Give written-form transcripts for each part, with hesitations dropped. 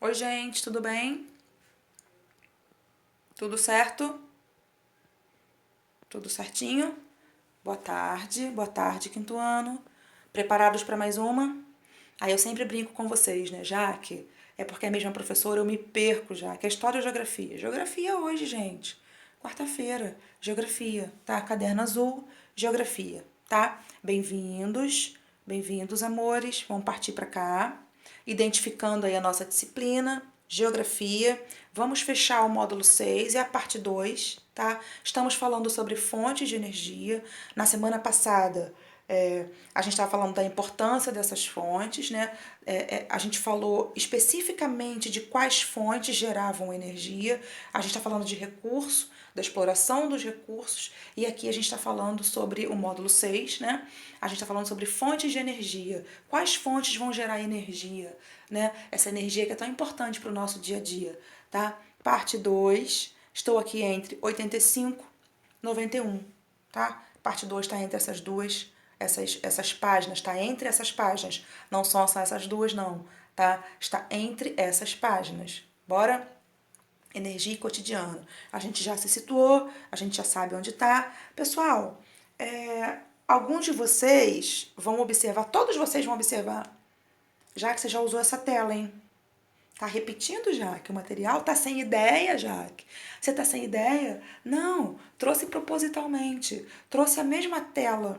Oi, gente, tudo bem? Tudo certo? Tudo certinho? Boa tarde, quinto ano. Preparados para mais uma? Aí eu sempre brinco com vocês, né, Jaque? É porque é a mesma professora, eu me perco já. Que é história ou geografia? Geografia hoje, gente. Quarta-feira, geografia, tá? Caderno azul, geografia, tá? Bem-vindos, amores. Vamos partir para cá, identificando aí a nossa disciplina, geografia. Vamos fechar o módulo 6 e a parte 2, tá? Estamos falando sobre fontes de energia. Na semana passada, a gente estava falando da importância dessas fontes, né? A gente falou especificamente de quais fontes geravam energia. A gente está falando de recurso, da exploração dos recursos, e aqui a gente está falando sobre o módulo 6, né? A gente está falando sobre fontes de energia. Quais fontes vão gerar energia, né? Essa energia que é tão importante para o nosso dia a dia, tá? Parte 2, estou aqui entre 85 e 91, tá? Parte 2 está entre essas duas, essas páginas, está entre essas páginas. Não são só essas duas, não, tá? Está entre essas páginas. Bora? Energia e cotidiano. A gente já se situou, a gente já sabe onde está. Pessoal, alguns de vocês vão observar, todos vocês vão observar, já que você já usou essa tela, hein? Tá repetindo, Jaque? O material tá sem ideia, Jaque? Você tá sem ideia? Não, trouxe propositalmente. Trouxe a mesma tela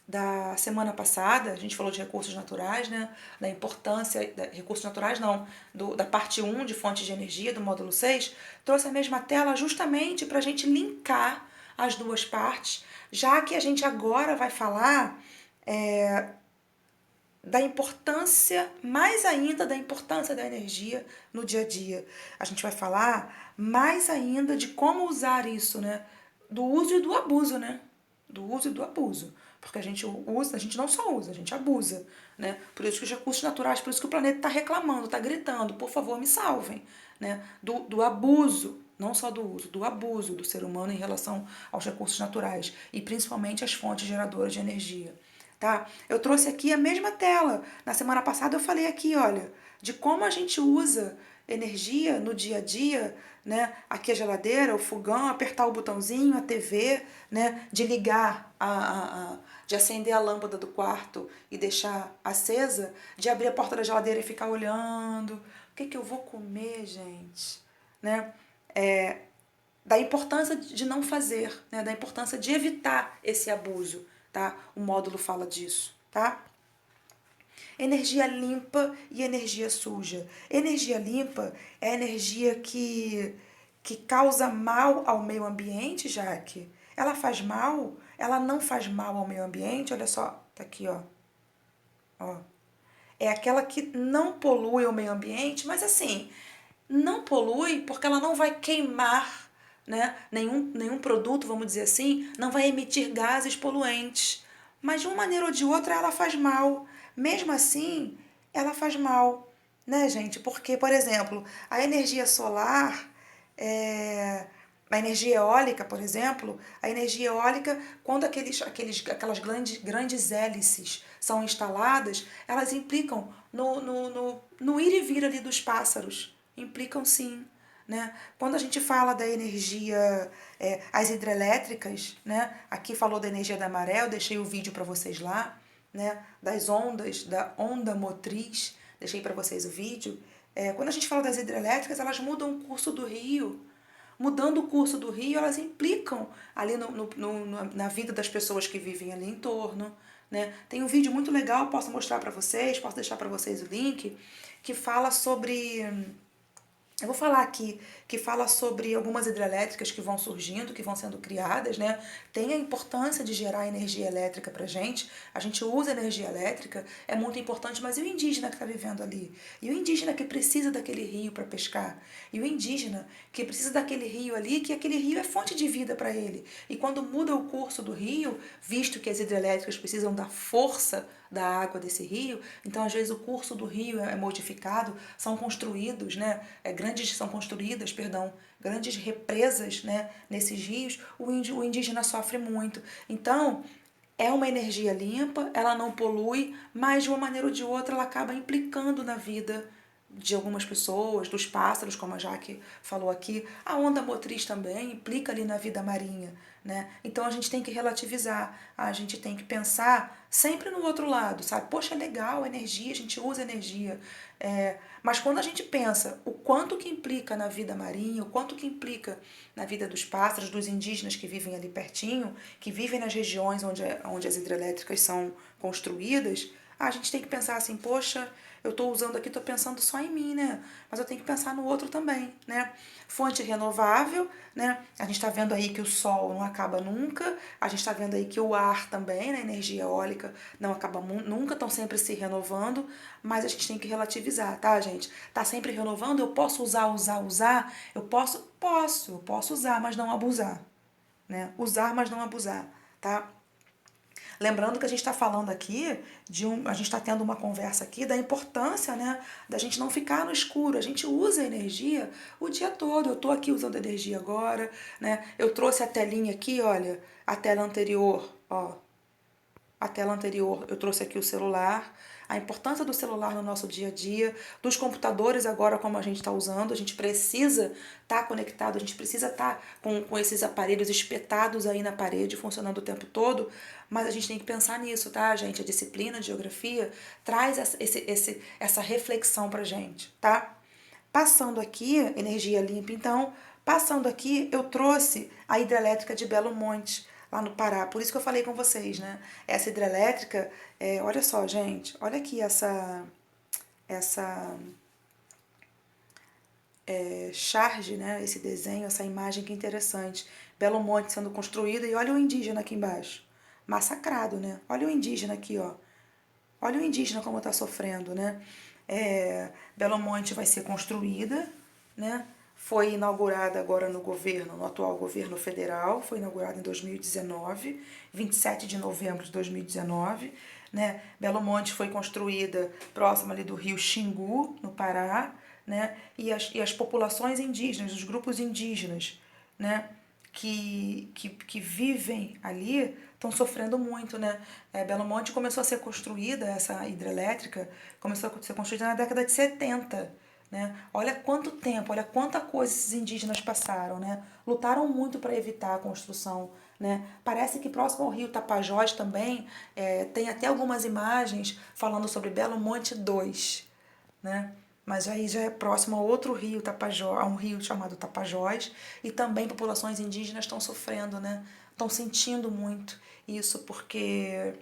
da semana passada, a gente falou de recursos naturais, né? Da importância, recursos naturais não, da parte 1 de fontes de energia, do módulo 6, trouxe a mesma tela justamente para a gente linkar as duas partes, já que a gente agora vai falar da importância, mais ainda da importância da energia no dia a dia. A gente vai falar mais ainda de como usar isso, né? Do uso e do abuso, né? Do uso e do abuso. Porque a gente usa, a gente não só usa, a gente abusa, né? Por isso que os recursos naturais, por isso que o planeta está reclamando, está gritando, por favor, me salvem, né? Do abuso, não só do uso, do abuso do ser humano em relação aos recursos naturais e principalmente as fontes geradoras de energia. Tá? Eu trouxe aqui a mesma tela. Na semana passada eu falei aqui, olha, de como a gente usa energia no dia a dia, né? Aqui a geladeira, o fogão, apertar o botãozinho, a TV, né? De ligar, de acender a lâmpada do quarto e deixar acesa, de abrir a porta da geladeira e ficar olhando. O que eu vou comer, gente? Né? Da importância de não fazer, né? Da importância de evitar esse abuso, tá? O módulo fala disso, tá? Energia limpa e energia suja. Energia limpa é a energia que causa mal ao meio ambiente, Jaque. Ela faz mal? Ela não faz mal ao meio ambiente? Olha só, tá aqui, ó. Ó. É aquela que não polui o meio ambiente, mas assim, não polui porque ela não vai queimar, né? Nenhum produto, vamos dizer assim, não vai emitir gases poluentes. Mas de uma maneira ou de outra ela faz mal. Mesmo assim, ela faz mal, né, gente? Porque, por exemplo, a energia solar, a energia eólica, por exemplo, a energia eólica, quando aquelas grandes hélices são instaladas, elas implicam no ir e vir ali dos pássaros. Implicam sim. Né? Quando a gente fala da energia, as hidrelétricas, né? Aqui falou da energia da maré, eu deixei o vídeo para vocês lá, né? Das ondas, da onda motriz, deixei para vocês o vídeo. Quando a gente fala das hidrelétricas, elas mudam o curso do rio. Mudando o curso do rio, elas implicam ali na vida das pessoas que vivem ali em torno. Né? Tem um vídeo muito legal, posso mostrar para vocês, posso deixar para vocês o link, que fala sobre. Eu vou falar aqui, que fala sobre algumas hidrelétricas que vão surgindo, que vão sendo criadas, né? Tem a importância de gerar energia elétrica pra gente. A gente usa energia elétrica, é muito importante, mas e o indígena que está vivendo ali? E o indígena que precisa daquele rio para pescar? E o indígena que precisa daquele rio ali, que aquele rio é fonte de vida para ele. E quando muda o curso do rio, visto que as hidrelétricas precisam da força da água desse rio, então às vezes o curso do rio é modificado, são construídos, né, são construídas, perdão, grandes represas, né, nesses rios, o indígena sofre muito. Então, é uma energia limpa, ela não polui, mas de uma maneira ou de outra ela acaba implicando na vida de algumas pessoas, dos pássaros, como a Jaque falou aqui, a onda motriz também implica ali na vida marinha, né? Então a gente tem que relativizar, a gente tem que pensar sempre no outro lado, sabe? Poxa, é legal, energia, a gente usa energia, mas quando a gente pensa o quanto que implica na vida marinha, o quanto que implica na vida dos pássaros, dos indígenas que vivem ali pertinho, que vivem nas regiões onde as hidrelétricas são construídas, a gente tem que pensar assim, poxa, eu estou usando aqui, estou pensando só em mim, né? Mas eu tenho que pensar no outro também, né? Fonte renovável, né? A gente está vendo aí que o sol não acaba nunca, a gente está vendo aí que o ar também, né? Energia eólica não acaba nunca, estão sempre se renovando, mas a gente tem que relativizar, tá, gente? Tá sempre renovando, eu posso usar, eu posso usar, mas não abusar, né? Usar, mas não abusar, tá? Lembrando que a gente está falando aqui a gente está tendo uma conversa aqui da importância, né, da gente não ficar no escuro. A gente usa a energia o dia todo. Eu estou aqui usando energia agora, né? Eu trouxe a telinha aqui, olha, a tela anterior, ó, a tela anterior, eu trouxe aqui o celular, a importância do celular no nosso dia a dia, dos computadores agora como a gente está usando, a gente precisa estar conectado, a gente precisa estar com esses aparelhos espetados aí na parede, funcionando o tempo todo, mas a gente tem que pensar nisso, tá, gente? A disciplina de geografia traz essa reflexão pra gente, tá? Passando aqui, energia limpa, então, passando aqui, eu trouxe a hidrelétrica de Belo Monte, lá no Pará. Por isso que eu falei com vocês, né? Essa hidrelétrica, olha só, gente, olha aqui essa charge, né? Esse desenho, essa imagem que interessante. Belo Monte sendo construída e olha o indígena aqui embaixo. Massacrado, né? Olha o indígena aqui, ó. Olha o indígena como está sofrendo, né? Belo Monte vai ser construída, né? Foi inaugurada agora no atual governo federal, foi inaugurada em 2019, 27 de novembro de 2019, né? Belo Monte foi construída próxima ali do rio Xingu, no Pará, né? E as populações indígenas, os grupos indígenas, né? Que vivem ali estão sofrendo muito, né? Belo Monte começou a ser construída, essa hidrelétrica, começou a ser construída na década de 70, né? Olha quanto tempo, olha quanta coisa esses indígenas passaram, né? Lutaram muito para evitar a construção, né? Parece que próximo ao rio Tapajós também tem até algumas imagens falando sobre Belo Monte 2, né? Mas aí já é próximo a outro rio, Tapajós, a um rio chamado Tapajós, e também populações indígenas estão sofrendo, né? Estão sentindo muito isso porque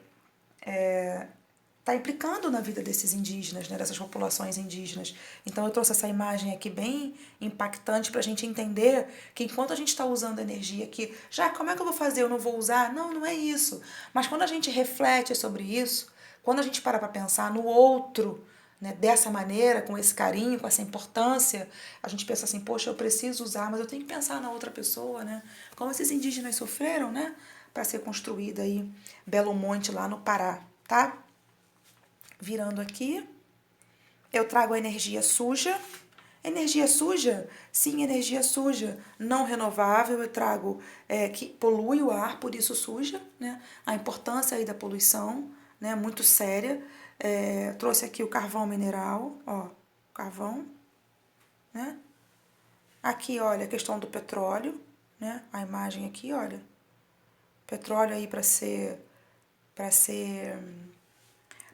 está implicando na vida desses indígenas, né, dessas populações indígenas. Então eu trouxe essa imagem aqui bem impactante para a gente entender que enquanto a gente está usando energia aqui, já como é que eu vou fazer? Eu não vou usar? Não, não é isso. Mas quando a gente reflete sobre isso, quando a gente para pensar no outro, né, dessa maneira, com esse carinho, com essa importância, a gente pensa assim, poxa, eu preciso usar, mas eu tenho que pensar na outra pessoa, né? Como esses indígenas sofreram, né? Para ser construída aí Belo Monte lá no Pará, tá? Virando aqui, eu trago a energia suja. Energia suja? Sim, energia suja. Não renovável, eu trago que polui o ar, por isso suja, né? A importância aí da poluição, né? Muito séria. Trouxe aqui o carvão mineral, ó, carvão, né? Aqui, olha, a questão do petróleo, né? A imagem aqui, olha. Petróleo aí para ser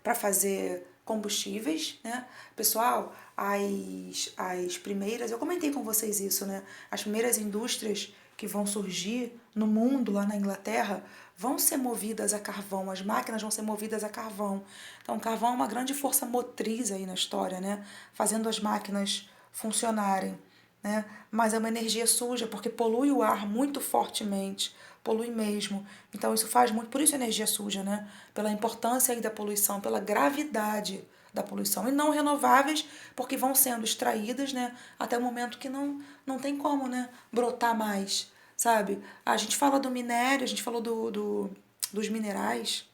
para fazer combustíveis, né? Pessoal, as primeiras, eu comentei com vocês isso, né? As primeiras indústrias que vão surgir no mundo, lá na Inglaterra, vão ser movidas a carvão, as máquinas vão ser movidas a carvão. Então, o carvão é uma grande força motriz aí na história, né? Fazendo as máquinas funcionarem, né? Mas é uma energia suja, porque polui o ar muito fortemente, polui mesmo. Então isso faz muito, por isso energia suja, né? Pela importância aí da poluição, pela gravidade da poluição. E não renováveis, porque vão sendo extraídas, né? Até o momento que não tem como, né? Brotar mais, sabe? A gente fala do minério, a gente falou dos minerais,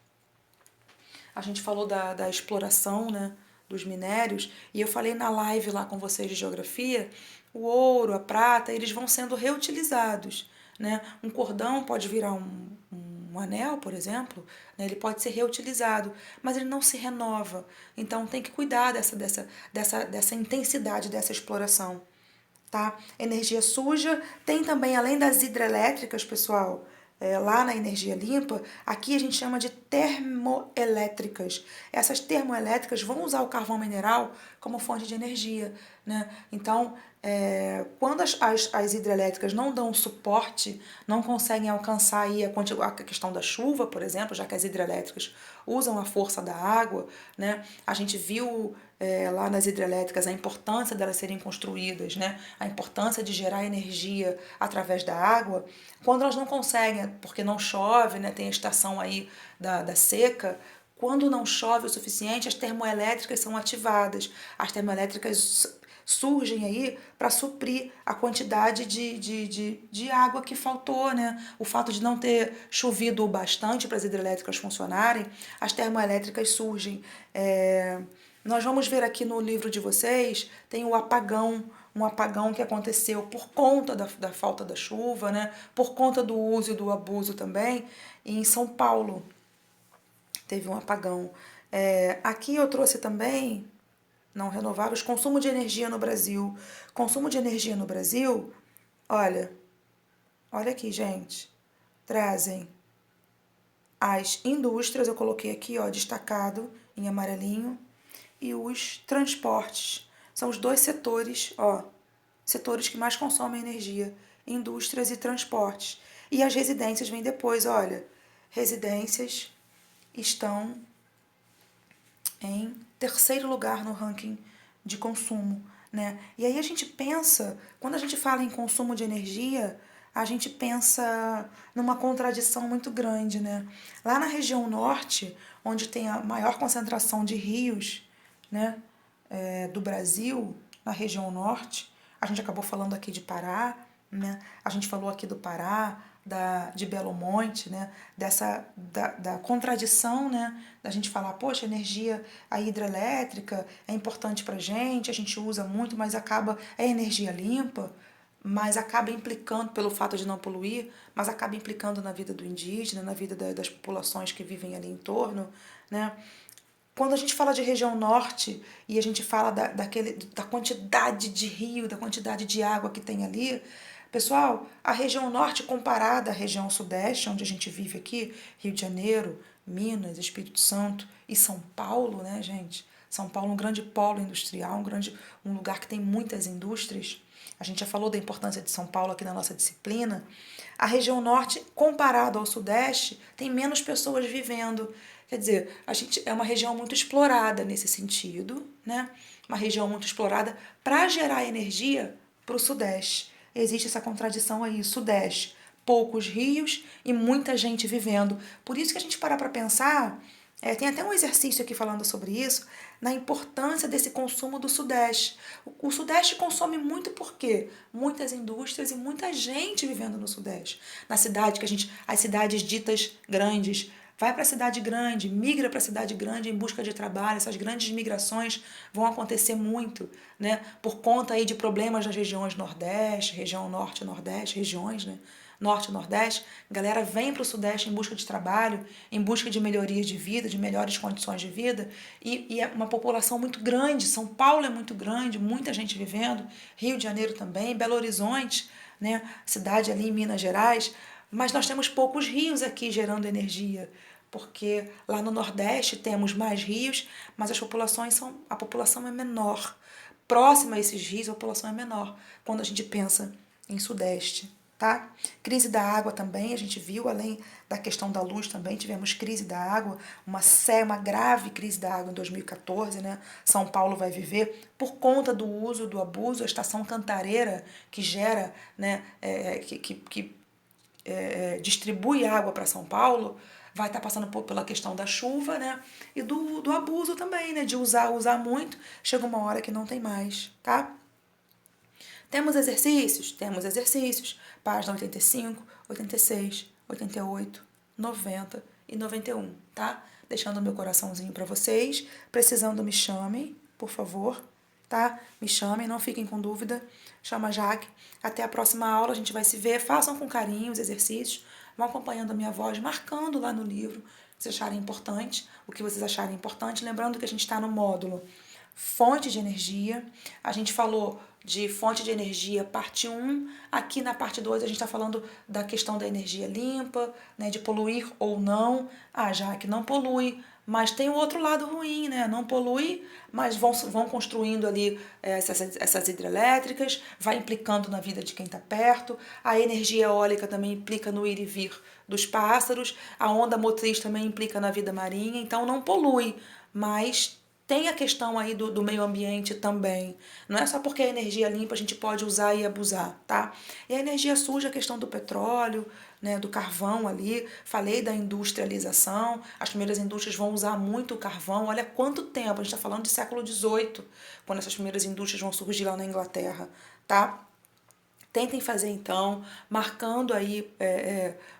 a gente falou da exploração, né, dos minérios, e eu falei na live lá com vocês de geografia, o ouro, a prata, eles vão sendo reutilizados, né? Um cordão pode virar um um anel, por exemplo, né, ele pode ser reutilizado, mas ele não se renova. Então tem que cuidar dessa intensidade dessa exploração. Tá? Energia suja, tem também, além das hidrelétricas, pessoal, lá na energia limpa, aqui a gente chama de termoelétricas. Essas termoelétricas vão usar o carvão mineral como fonte de energia, né? Então, quando as hidrelétricas não dão suporte, não conseguem alcançar aí a questão da chuva, por exemplo, já que as hidrelétricas usam a força da água, né? A gente viu lá nas hidrelétricas a importância delas serem construídas, né? A importância de gerar energia através da água. Quando elas não conseguem, porque não chove, né? Tem a estação aí da seca, quando não chove o suficiente, as termoelétricas são ativadas. As termoelétricas surgem aí para suprir a quantidade de água que faltou, né? O fato de não ter chovido o bastante para as hidrelétricas funcionarem, as termoelétricas surgem. Nós vamos ver aqui no livro de vocês, tem o apagão, um apagão que aconteceu por conta da falta da chuva, né? Por conta do uso e do abuso também, e em São Paulo teve um apagão. Aqui eu trouxe também, não renováveis, consumo de energia no Brasil. Consumo de energia no Brasil, olha aqui, gente, trazem as indústrias, eu coloquei aqui, ó, destacado em amarelinho, e os transportes. São os dois setores, ó, setores que mais consomem energia, indústrias e transportes. E as residências vêm depois, olha, residências estão em terceiro lugar no ranking de consumo, né? E aí a gente pensa, quando a gente fala em consumo de energia, a gente pensa numa contradição muito grande, né? Lá na região norte, onde tem a maior concentração de rios, né, do Brasil, na região norte, a gente acabou falando aqui de Pará, né? A gente falou aqui do Pará, de Belo Monte, né? Da contradição, né? Da gente falar, poxa, energia a hidrelétrica é importante pra gente, a gente usa muito, mas é energia limpa, mas acaba implicando, pelo fato de não poluir, mas acaba implicando na vida do indígena, na vida das populações que vivem ali em torno, né? Quando a gente fala de região norte e a gente fala da quantidade de rio, da quantidade de água que tem ali, pessoal, a região norte comparada à região sudeste, onde a gente vive aqui, Rio de Janeiro, Minas, Espírito Santo e São Paulo, né, gente? São Paulo é um grande polo industrial, um lugar que tem muitas indústrias. A gente já falou da importância de São Paulo aqui na nossa disciplina. A região norte, comparado ao sudeste, tem menos pessoas vivendo. Quer dizer, a gente é uma região muito explorada nesse sentido, né? Uma região muito explorada para gerar energia para o sudeste. Existe essa contradição aí, sudeste, poucos rios e muita gente vivendo. Por isso que a gente para pensar, tem até um exercício aqui falando sobre isso, na importância desse consumo do Sudeste. O Sudeste consome muito porque muitas indústrias e muita gente vivendo no Sudeste. Na cidade as cidades ditas grandes, vai para a cidade grande, migra para a cidade grande em busca de trabalho. Essas grandes migrações vão acontecer muito, né? Por conta aí de problemas nas regiões Nordeste, região Norte e Nordeste, regiões, né? Norte e Nordeste, a galera vem para o Sudeste em busca de trabalho, em busca de melhorias de vida, de melhores condições de vida, e é uma população muito grande. São Paulo é muito grande, muita gente vivendo, Rio de Janeiro também, Belo Horizonte, né, cidade ali em Minas Gerais, mas nós temos poucos rios aqui gerando energia, porque lá no Nordeste temos mais rios, mas a população é menor. Próxima a esses rios, a população é menor, quando a gente pensa em Sudeste. Tá? Crise da água também, a gente viu, além da questão da luz também, tivemos crise da água, uma grave crise da água em 2014, né? São Paulo vai viver por conta do uso, do abuso, a estação Cantareira, que gera, né, distribui água para São Paulo, vai estar passando pela questão da chuva, né? E do abuso também, né? De usar muito, chega uma hora que não tem mais, tá? Temos exercícios? Temos exercícios. Página 85, 86, 88, 90 e 91, tá? Deixando o meu coraçãozinho para vocês. Precisando, me chamem, por favor, tá? Me chamem, não fiquem com dúvida. Chama a Jaque. Até a próxima aula, a gente vai se ver. Façam com carinho os exercícios. vão acompanhando a minha voz, marcando lá no livro, se vocês acharem importante, o que vocês acharem importante. Lembrando que a gente está no módulo fonte de energia. A gente falou de fonte de energia parte 1. Aqui na parte 2 a gente está falando da questão da energia limpa, né, de poluir ou não. Já que não polui, mas tem o outro lado ruim, né? Não polui, mas vão construindo ali essas hidrelétricas, vai implicando na vida de quem está perto. A energia eólica também implica no ir e vir dos pássaros. A onda motriz também implica na vida marinha. Então não polui, mas tem a questão aí do meio ambiente também. Não é só porque a energia limpa a gente pode usar e abusar, tá? E a energia suja, a questão do petróleo, né, do carvão ali. Falei da industrialização. As primeiras indústrias vão usar muito o carvão. Olha quanto tempo, a gente está falando de século XVIII, quando essas primeiras indústrias vão surgir lá na Inglaterra, tá? Tentem fazer então, marcando aí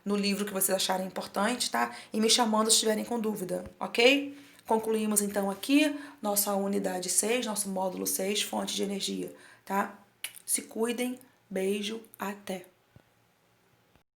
no livro que vocês acharem importante, tá? E me chamando se estiverem com dúvida, ok? Concluímos então aqui nossa unidade 6, nosso módulo 6, fonte de energia, tá? Se cuidem, beijo, até!